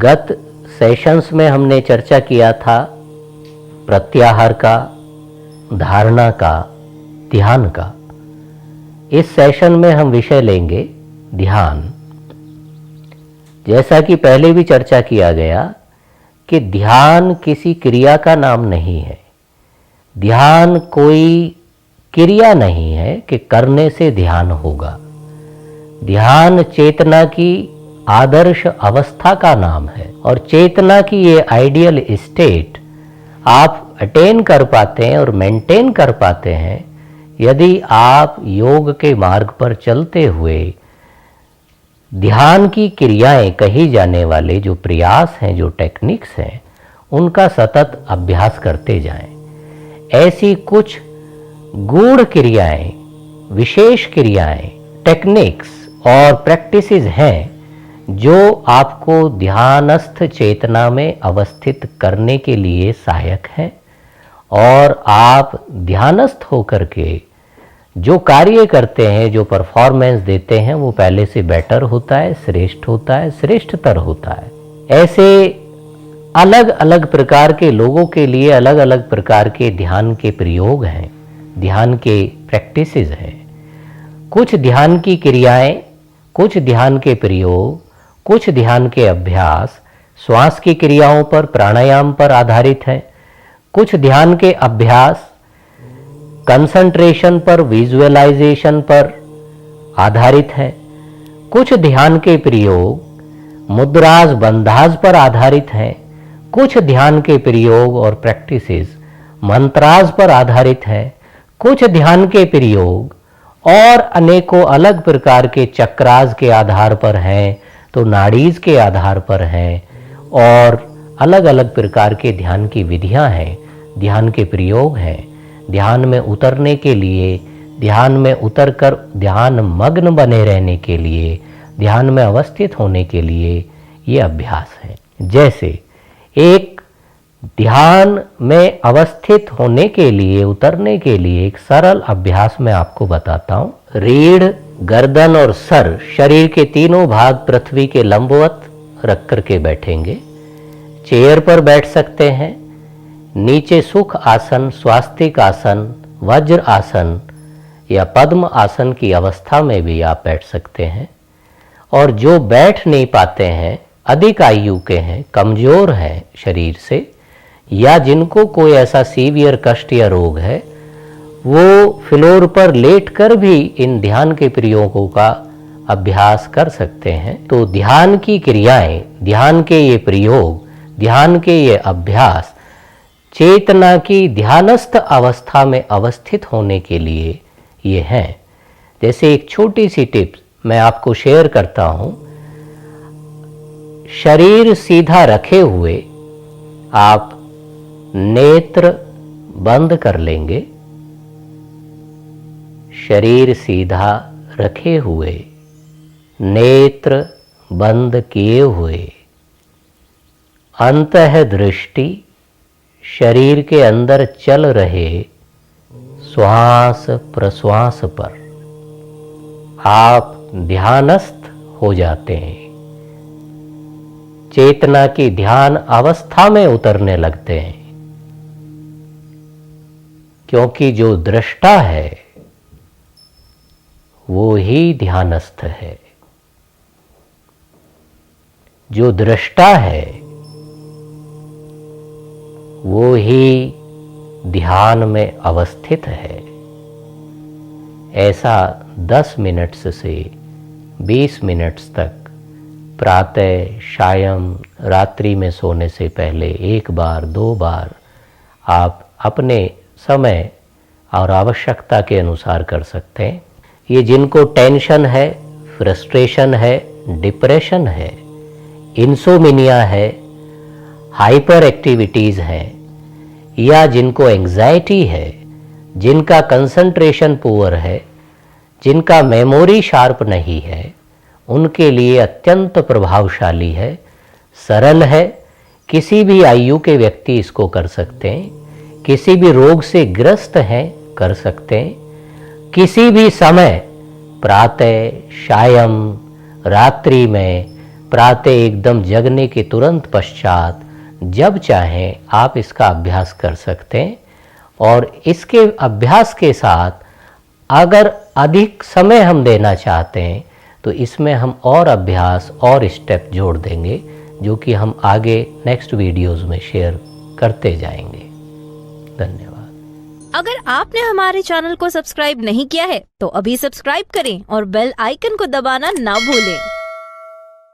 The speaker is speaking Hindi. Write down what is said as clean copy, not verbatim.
गत सेशंस में हमने चर्चा किया था प्रत्याहार का, धारणा का, ध्यान का। इस सेशन में हम विषय लेंगे ध्यान। जैसा कि पहले भी चर्चा किया गया कि ध्यान किसी क्रिया का नाम नहीं है। ध्यान कोई क्रिया नहीं है कि करने से ध्यान होगा। ध्यान चेतना की आदर्श अवस्था का नाम है और चेतना की ये आइडियल स्टेट आप अटेन कर पाते हैं और मेंटेन कर पाते हैं यदि आप योग के मार्ग पर चलते हुए ध्यान की क्रियाएं कही जाने वाले जो प्रयास हैं, जो टेक्निक्स हैं, उनका सतत अभ्यास करते जाएं। ऐसी कुछ गूढ़ क्रियाएं, विशेष क्रियाएं, टेक्निक्स और प्रैक्टिसेस हैं जो आपको ध्यानस्थ चेतना में अवस्थित करने के लिए सहायक हैं और आप ध्यानस्थ होकर के जो कार्य करते हैं, जो परफॉर्मेंस देते हैं, वो पहले से बेटर होता है, श्रेष्ठ होता है, श्रेष्ठतर होता है। ऐसे अलग अलग प्रकार के लोगों के लिए अलग अलग प्रकार के ध्यान के प्रयोग हैं, ध्यान के प्रैक्टिसेस हैं। कुछ ध्यान की क्रियाएं, कुछ ध्यान के प्रयोग, कुछ ध्यान के अभ्यास श्वास की क्रियाओं पर, प्राणायाम पर आधारित है। कुछ ध्यान के अभ्यास कंसंट्रेशन पर, विजुअलाइजेशन पर आधारित है। कुछ ध्यान के प्रयोग मुद्राज, बंधाज पर आधारित हैं। कुछ ध्यान के प्रयोग और प्रैक्टिसेस मंत्राज पर आधारित है। कुछ ध्यान के प्रयोग और अनेकों अलग प्रकार के चक्रास के आधार पर हैं, तो नाड़ीज के आधार पर हैं और अलग अलग प्रकार के ध्यान की विधियां हैं, ध्यान के प्रयोग हैं। ध्यान में उतरने के लिए, ध्यान में उतरकर ध्यान मग्न बने रहने के लिए, ध्यान में अवस्थित होने के लिए ये अभ्यास है। जैसे एक ध्यान में अवस्थित होने के लिए, उतरने के लिए एक सरल अभ्यास मैं आपको बताता हूँ। रीढ़, गर्दन और सर, शरीर के तीनों भाग पृथ्वी के लंबवत रख करके बैठेंगे। चेयर पर बैठ सकते हैं, नीचे सुख आसन, स्वास्तिक आसन, वज्र आसन या पद्म आसन की अवस्था में भी आप बैठ सकते हैं। और जो बैठ नहीं पाते हैं, अधिक आयु के हैं, कमजोर हैं शरीर से, या जिनको कोई ऐसा सीवियर कष्ट या रोग है, वो फ्लोर पर लेटकर भी इन ध्यान के प्रयोगों का अभ्यास कर सकते हैं। तो ध्यान की क्रियाएं, ध्यान के ये प्रयोग, ध्यान के ये अभ्यास चेतना की ध्यानस्थ अवस्था में अवस्थित होने के लिए ये हैं। जैसे एक छोटी सी टिप्स मैं आपको शेयर करता हूं। शरीर सीधा रखे हुए आप नेत्र बंद कर लेंगे। शरीर सीधा रखे हुए, नेत्र बंद किए हुए, अंतः दृष्टि शरीर के अंदर चल रहे श्वास प्रश्वास पर आप ध्यानस्थ हो जाते हैं। चेतना की ध्यान अवस्था में उतरने लगते हैं, क्योंकि जो दृष्टा है वो ही ध्यानस्थ है। जो दृष्टा है वो ही ध्यान में अवस्थित है। ऐसा 10 मिनट्स से 20 मिनट्स तक प्रातः, सायं, रात्रि में सोने से पहले 1 बार 2 बार आप अपने समय और आवश्यकता के अनुसार कर सकते हैं। ये जिनको टेंशन है, फ्रस्ट्रेशन है, डिप्रेशन है, इंसोमिनिया है, हाइपर एक्टिविटीज़ हैं, या जिनको एंग्जाइटी है, जिनका कंसंट्रेशन पुअर है, जिनका मेमोरी शार्प नहीं है, उनके लिए अत्यंत प्रभावशाली है, सरल है। किसी भी आयु के व्यक्ति इसको कर सकते हैं, किसी भी रोग से ग्रस्त हैं कर सकते हैं, किसी भी समय प्रातः, सायं, रात्रि में प्रातः एकदम जगने के तुरंत पश्चात जब चाहें आप इसका अभ्यास कर सकते हैं। और इसके अभ्यास के साथ अगर अधिक समय हम देना चाहते हैं तो इसमें हम और अभ्यास और स्टेप जोड़ देंगे, जो कि हम आगे नेक्स्ट वीडियोस में शेयर करते जाएंगे। धन्यवाद। अगर आपने हमारे चैनल को सब्सक्राइब नहीं किया है तो अभी सब्सक्राइब करें और बेल आइकन को दबाना ना भूलें।